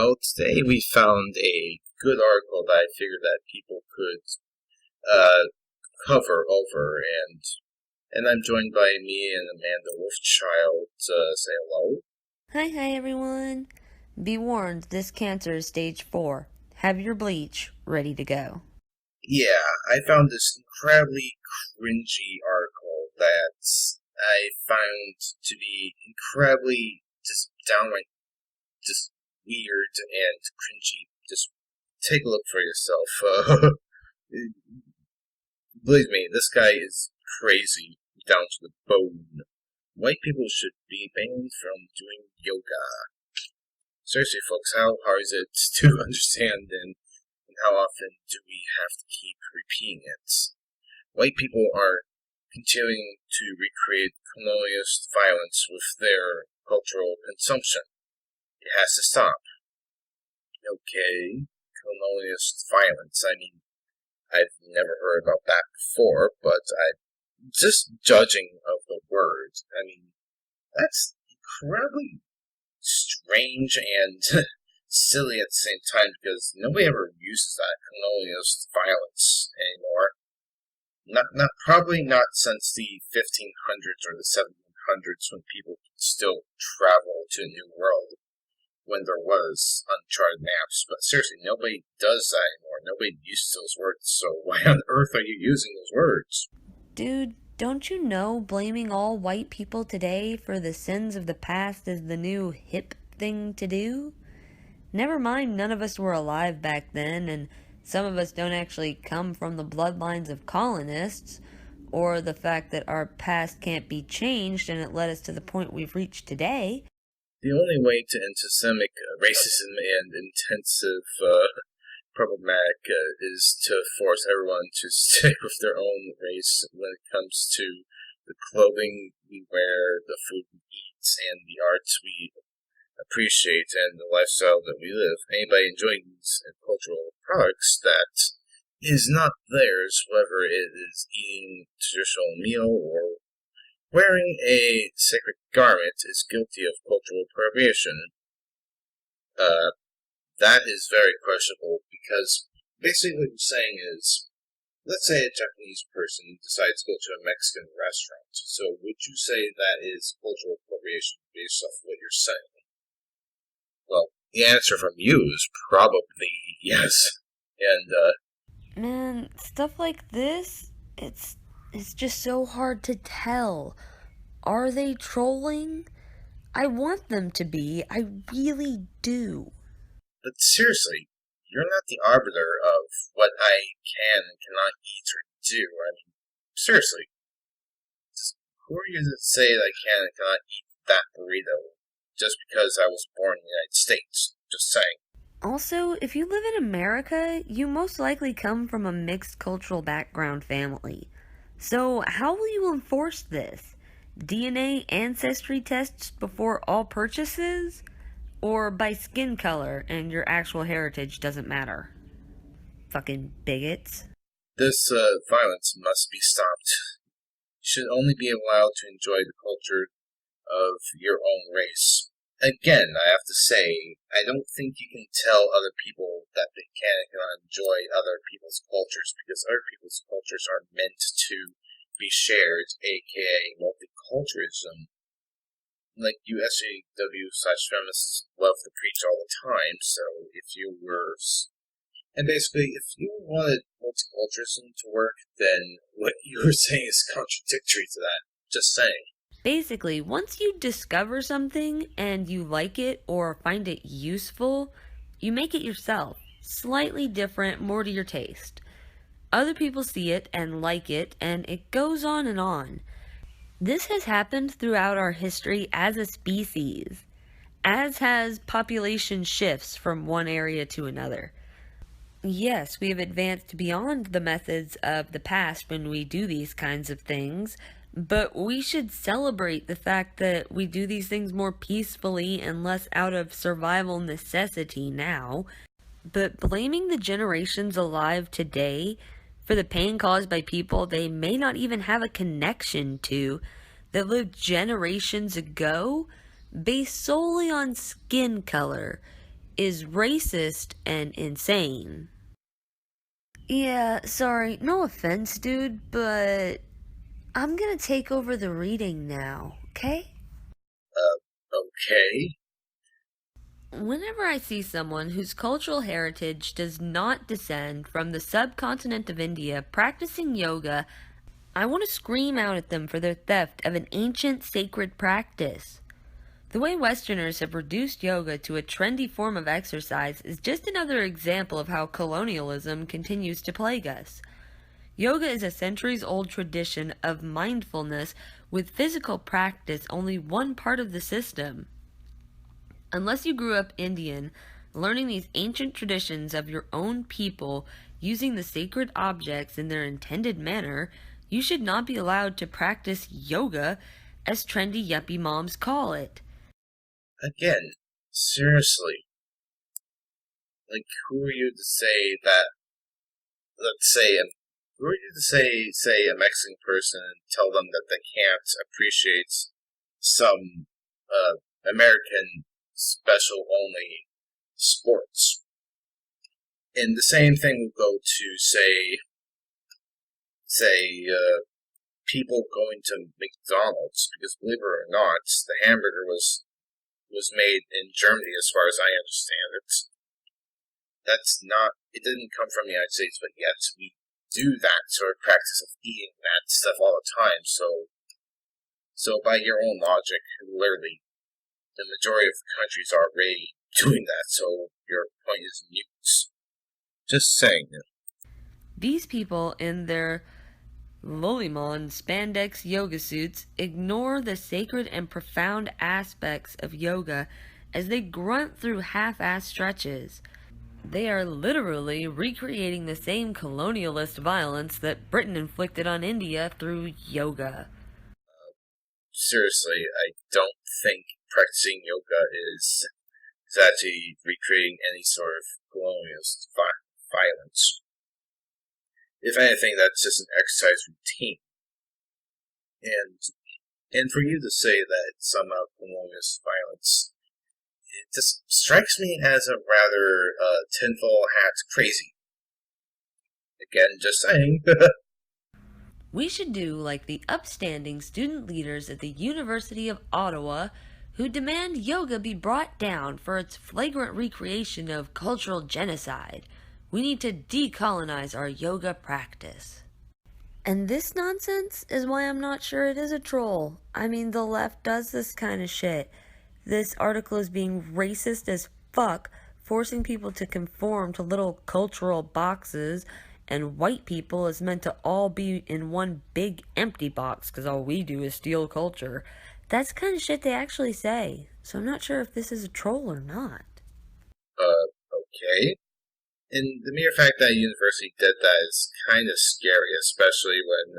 Well, today we found a good article that I figured that people could cover over, and I'm joined by me and Amanda Wolfchild. Say hello. Hi everyone. Be warned, this cancer is stage 4. Have your bleach ready to go. Yeah, I found this incredibly cringy article that I found to be incredibly just downright just weird and cringy. Just take a look for yourself. Believe me, this guy is crazy down to the bone. White people should be banned from doing yoga. Seriously, folks, how hard is it to understand, and how often do we have to keep repeating it? White people are continuing to recreate colonialist violence with their cultural consumption. It has to stop. Okay, colonialist violence. I mean, I've never heard about that before, but I'm just judging of the word. I mean, that's incredibly strange and silly at the same time because nobody ever uses that colonialist violence anymore. Probably not since the 1500s or the 1700s when people could still travel to a new world when there was uncharted maps. But seriously, nobody does that anymore. Nobody uses those words. So why on earth are you using those words? Dude, don't you know blaming all white people today for the sins of the past is the new hip thing to do? Never mind, none of us were alive back then, and some of us don't actually come from the bloodlines of colonists, or the fact that our past can't be changed and it led us to the point we've reached today. The only way to end systemic racism and intensive problematic is to force everyone to stick with their own race when it comes to the clothing we wear, the food we eat, and the arts we appreciate, and the lifestyle that we live. Anybody enjoying these cultural products that is not theirs, whether it is eating a traditional meal or wearing a sacred garment, is guilty of cultural appropriation. That is very questionable because basically what you're saying is, let's say a Japanese person decides to go to a Mexican restaurant. So would you say that is cultural appropriation based off what you're saying? Well, the answer from you is probably yes. And Man, stuff like this, it's just so hard to tell. Are they trolling? I want them to be. I really do. but seriously, you're not the arbiter of what I can and cannot eat or do. I mean, seriously, just who are you to say that I can and cannot eat that burrito just because I was born in the United States? Just saying. Also, if you live in America, you most likely come from a mixed cultural background family. So, how will you enforce this? DNA ancestry tests before all purchases? Or by skin color and your actual heritage doesn't matter? Fucking bigots. This violence must be stopped. You should only be allowed to enjoy the culture of your own race. Again, I have to say, I don't think you can tell other people that they can and cannot enjoy other people's cultures because other people's cultures are meant to be shared, aka multiculturalism. Like USJW/feminists love to preach all the time, so if you were. And basically, if you wanted multiculturalism to work, then what you were saying is contradictory to that. Just saying. Basically, once you discover something and you like it or find it useful, you make it yourself. Slightly different, more to your taste. Other people see it and like it, and it goes on and on. This has happened throughout our history as a species, as has population shifts from one area to another. Yes, we have advanced beyond the methods of the past when we do these kinds of things, but we should celebrate the fact that we do these things more peacefully and less out of survival necessity now. But blaming the generations alive today for the pain caused by people they may not even have a connection to that lived generations ago based solely on skin color is racist and insane. Yeah, sorry, no offense, dude, but I'm gonna take over the reading now, okay? Okay. Whenever I see someone whose cultural heritage does not descend from the subcontinent of India practicing yoga, I want to scream out at them for their theft of an ancient sacred practice. The way Westerners have reduced yoga to a trendy form of exercise is just another example of how colonialism continues to plague us. Yoga is a centuries old tradition of mindfulness, with physical practice only one part of the system. Unless you grew up Indian, learning these ancient traditions of your own people using the sacred objects in their intended manner, you should not be allowed to practice yoga, as trendy yuppie moms call it. Again, seriously, like, who are you to say that? Let's say, who are you to say a Mexican person and tell them that they can't appreciate some American special only sports? And the same thing will go to people going to McDonald's, because believe it or not, the hamburger was made in Germany, as far as I understand it. It didn't come from the United States, but yet we do that sort of practice of eating that stuff all the time. So by your own logic, literally, the majority of the countries are already doing that, so your point is mute. Just saying. These people in their Lollimon spandex yoga suits ignore the sacred and profound aspects of yoga as they grunt through half-assed stretches. They are literally recreating the same colonialist violence that Britain inflicted on India through yoga. Seriously, I don't think practicing yoga is actually recreating any sort of colonialist violence. If anything, that's just an exercise routine. And for you to say that it's somehow colonialist violence, it just strikes me as a rather tinfoil hat crazy. Again, just saying. We should do like the upstanding student leaders at the University of Ottawa who demand yoga be brought down for its flagrant recreation of cultural genocide. We need to decolonize our yoga practice. And this nonsense is why I'm not sure it is a troll. I mean, the left does this kind of shit. This article is being racist as fuck, forcing people to conform to little cultural boxes, and white people is meant to all be in one big empty box because all we do is steal culture. That's the kind of shit they actually say. So I'm not sure if this is a troll or not. Okay. And the mere fact that a university did that is kind of scary, especially when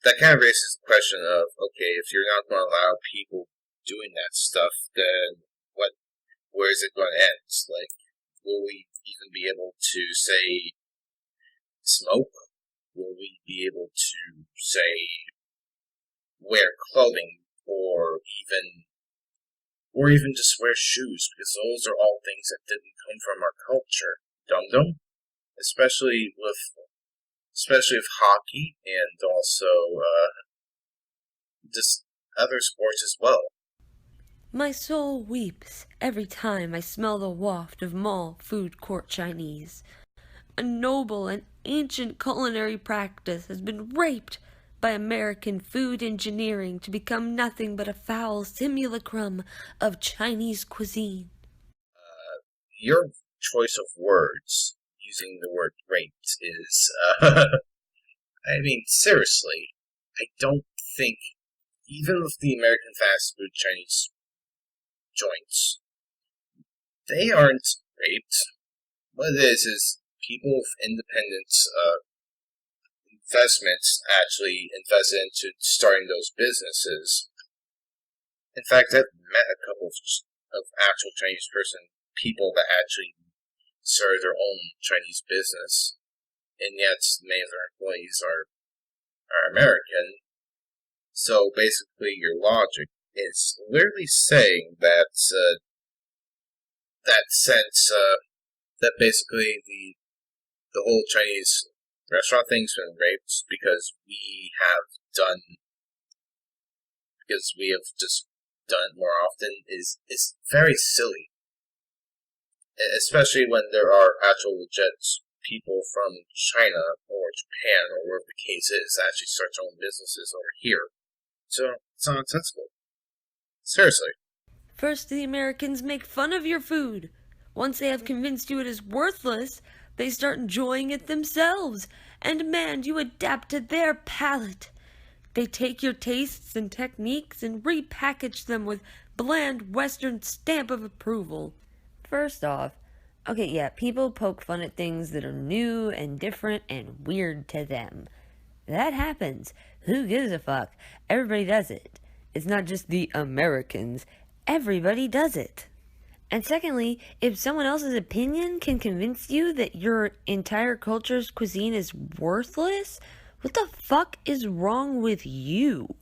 that kind of raises the question of, okay, if you're not going to allow people doing that stuff, then where is it going to end? Like, will we even be able to, say, smoke? Will we be able to, say, wear clothing, or even just wear shoes? Because those are all things that didn't come from our culture. Dum-dum? Especially with hockey, and also just other sports as well. My soul weeps every time I smell the waft of mall food court Chinese. A noble and ancient culinary practice has been raped by American food engineering to become nothing but a foul simulacrum of Chinese cuisine. Your choice of words, using the word raped, is, I mean, seriously, I don't think, even with the American fast food Chinese joints, they aren't raped. What it is people with independent investments actually invested into starting those businesses. In fact, I've met a couple of actual Chinese people that actually started their own Chinese business, and yet many of their employees are American. So basically, your logic is literally saying that that sense that basically the whole Chinese restaurant thing's been raped done because we have just done it more often is very silly, especially when there are actual legit people from China or Japan or wherever the case is that actually start their own businesses over here. So it's nonsensical. Seriously. First, the Americans make fun of your food. Once they have convinced you it is worthless, they start enjoying it themselves and demand you adapt to their palate. They take your tastes and techniques and repackage them with bland Western stamp of approval. First off, okay, yeah, people poke fun at things that are new and different and weird to them. That happens. Who gives a fuck? Everybody does it. It's not just the Americans. Everybody does it. And secondly, if someone else's opinion can convince you that your entire culture's cuisine is worthless, what the fuck is wrong with you?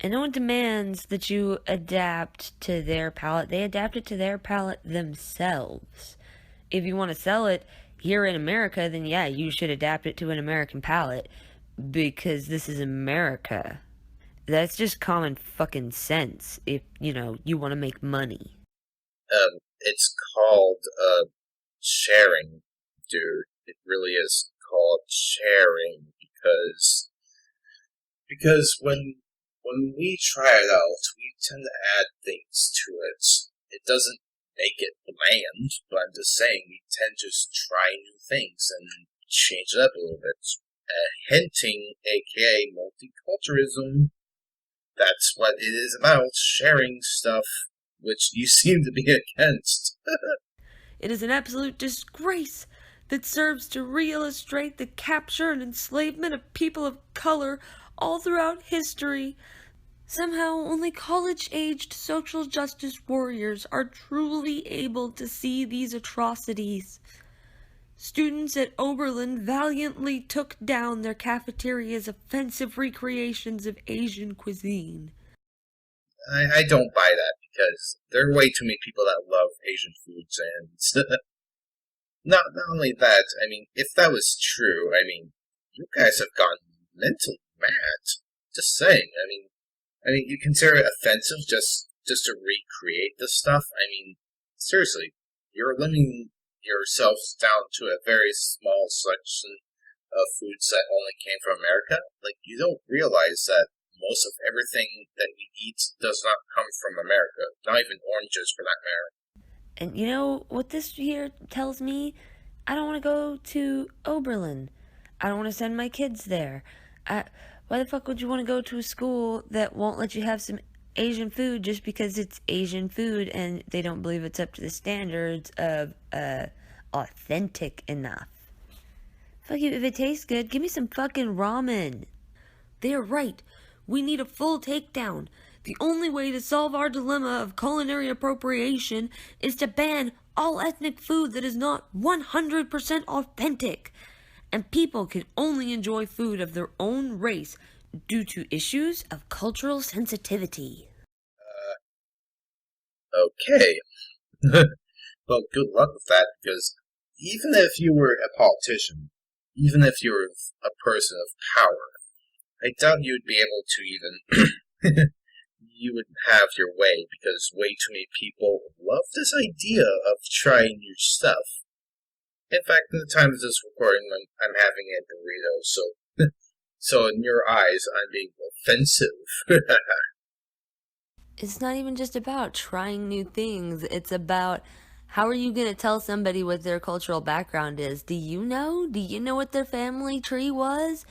And no one demands that you adapt to their palate. They adapt it to their palate themselves. If you want to sell it here in America, then yeah, you should adapt it to an American palate. Because this is America. That's just common fucking sense if, you want to make money. It's called sharing, dude. It really is called sharing because when we try it out, we tend to add things to it. It doesn't make it bland, but I'm just saying we tend to just try new things and change it up a little bit. Hinting, aka multiculturalism. That's what it is about, sharing stuff, which you seem to be against. It is an absolute disgrace that serves to re-illustrate the capture and enslavement of people of color all throughout history. Somehow, only college-aged social justice warriors are truly able to see these atrocities. Students at Oberlin valiantly took down their cafeteria's offensive recreations of Asian cuisine. I don't buy that because there are way too many people that love Asian foods, and not only that. I mean, if that was true, I mean, you guys have gone mentally mad. Just saying. I mean, you consider it offensive just to recreate this stuff. I mean, seriously, you're limiting yourselves down to a very small section of foods that only came from America. Like, you don't realize that most of everything that we eat does not come from America. Not even oranges, for that matter. And you know what this here tells me? I don't want to go to Oberlin. I don't want to send my kids there. Why the fuck would you want to go to a school that won't let you have some Asian food just because it's Asian food and they don't believe it's up to the standards of authentic enough? Fuck you, if it tastes good, give me some fucking ramen. They're right. We need a full takedown. The only way to solve our dilemma of culinary appropriation is to ban all ethnic food that is not 100% authentic. And people can only enjoy food of their own race due to issues of cultural sensitivity. Okay. Well, good luck with that, because even if you were a politician, even if you were a person of power, I doubt you'd be able to even you would have your way, because way too many people love this idea of trying new stuff. In fact, at the time of this recording, I'm having a burrito, so in your eyes, I'm being offensive. It's not even just about trying new things. It's about how are you going to tell somebody what their cultural background is? Do you know? Do you know what their family tree was?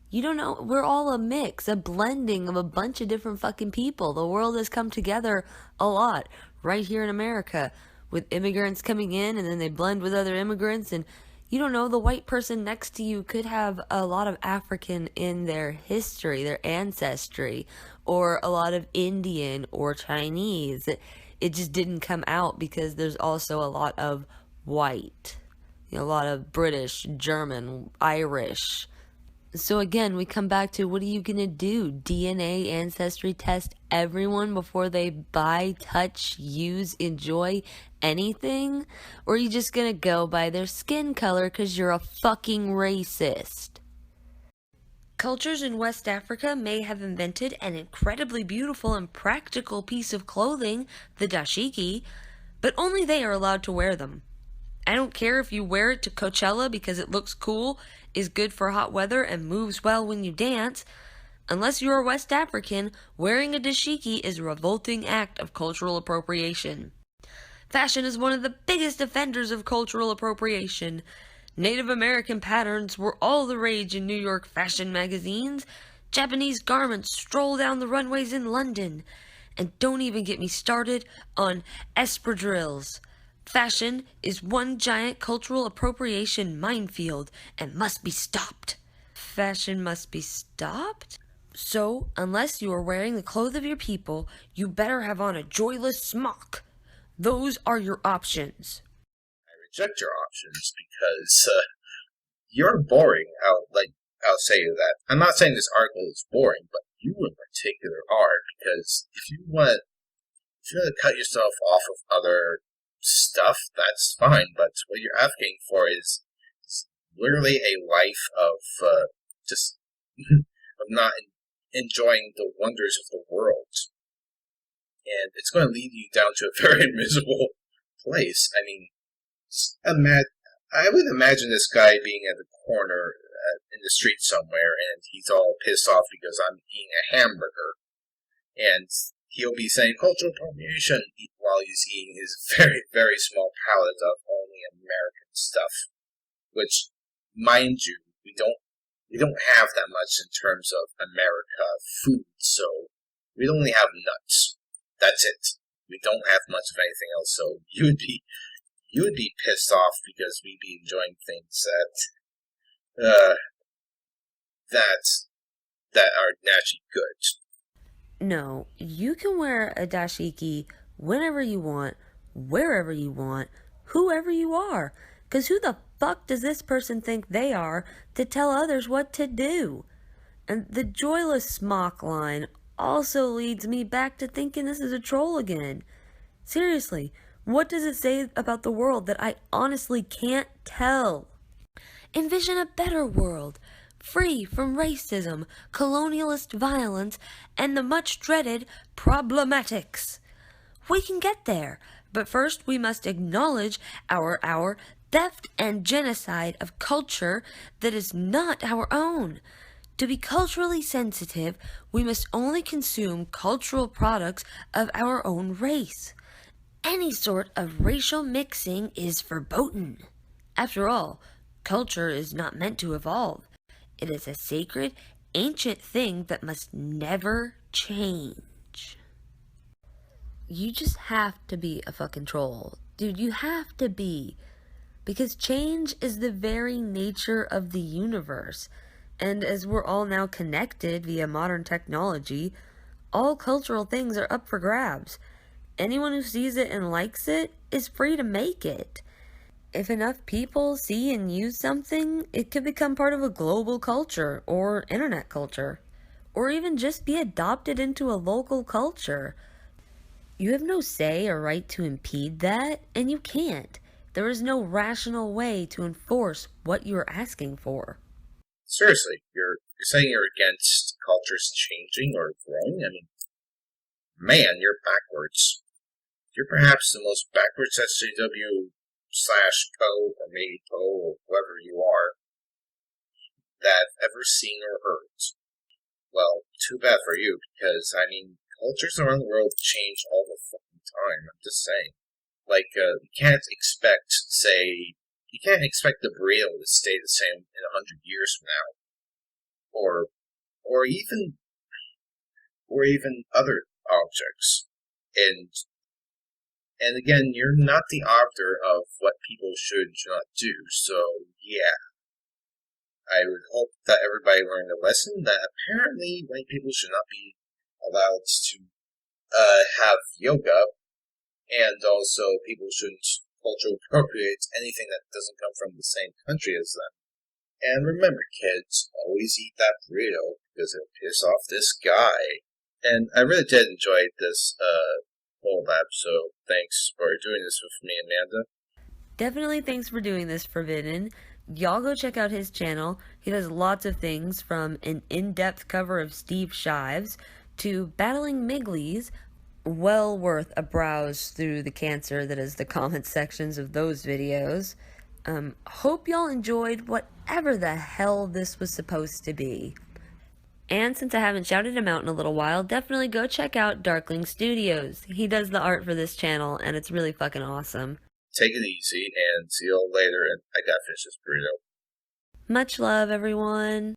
You don't know. We're all a mix, a blending of a bunch of different fucking people. The world has come together a lot right here in America with immigrants coming in and then they blend with other immigrants. And you don't know, the white person next to you could have a lot of African in their history, their ancestry, or a lot of Indian or Chinese. It just didn't come out because there's also a lot of white, a lot of British, German, Irish. So again, we come back to what are you gonna do? DNA ancestry test everyone before they buy, touch, use, enjoy anything? Or are you just gonna go by their skin color because you're a fucking racist? Cultures in West Africa may have invented an incredibly beautiful and practical piece of clothing, the dashiki, but only they are allowed to wear them. I don't care if you wear it to Coachella because it looks cool, is good for hot weather, and moves well when you dance. Unless you're a West African, wearing a dashiki is a revolting act of cultural appropriation. Fashion is one of the biggest offenders of cultural appropriation. Native American patterns were all the rage in New York fashion magazines. Japanese garments stroll down the runways in London. And don't even get me started on espadrilles. Fashion is one giant cultural appropriation minefield and must be stopped. Fashion must be stopped? So, unless you are wearing the clothes of your people, you better have on a joyless smock. Those are your options. I reject your options because you're boring. I'll say you that. I'm not saying this article is boring, but you in particular are, because if you want to cut yourself off of other stuff, that's fine. But what you're asking for is literally a life of just of not enjoying the wonders of the world, and it's going to lead you down to a very miserable place. I mean, I would imagine this guy being at the corner in the street somewhere, and he's all pissed off because I'm eating a hamburger, and he'll be saying cultural appropriation while he's eating his very, very small pallet of only American stuff. Which, mind you, we don't have that much in terms of America food, so we only have nuts. That's it. We don't have much of anything else, so you would be pissed off because we'd be enjoying things that are naturally good. No, you can wear a dashiki whenever you want, wherever you want, whoever you are. Because who the fuck does this person think they are to tell others what to do? And the joyless smock line also leads me back to thinking this is a troll again. Seriously, what does it say about the world that I honestly can't tell? Envision a better world, free from racism, colonialist violence, and the much dreaded problematics. We can get there, but first we must acknowledge our theft and genocide of culture that is not our own. To be culturally sensitive, we must only consume cultural products of our own race. Any sort of racial mixing is verboten. After all, culture is not meant to evolve. It is a sacred, ancient thing that must never change. You just have to be a fucking troll. Dude, you have to be. Because change is the very nature of the universe. And as we're all now connected via modern technology, all cultural things are up for grabs. Anyone who sees it and likes it is free to make it. If enough people see and use something, it could become part of a global culture or internet culture, or even just be adopted into a local culture. You have no say or right to impede that, and you can't. There is no rational way to enforce what you are asking for. Seriously, you're saying you're against cultures changing or growing? I mean, man, you're backwards. You're perhaps the most backwards SJW/co or maybe po or whoever you are that I've ever seen or heard. Well, too bad for you, because, I mean, cultures around the world change all the fucking time, I'm just saying. Like, you can't expect the burrito to stay the same in 100 years from now. Or even other objects. And again, you're not the arbiter of what people should and should not do, so yeah. I would hope that everybody learned a lesson that apparently white people should not be allowed to have yoga, and also people shouldn't culturally appropriate anything that doesn't come from the same country as them. And remember, kids, always eat that burrito because it'll piss off this guy. And I really did enjoy this collab, so thanks for doing this with me, Amanda. Definitely thanks for doing this, Forbidden. Y'all go check out his channel. He does lots of things, from an in-depth cover of Steve Shives to battling Migleys. Well worth a browse through the cancer that is the comment sections of those videos. Hope y'all enjoyed whatever the hell this was supposed to be. And since I haven't shouted him out in a little while, definitely go check out Darkling Studios. He does the art for this channel, and it's really fucking awesome. Take it easy, and see you all later, and I gotta finish this burrito. Much love, everyone.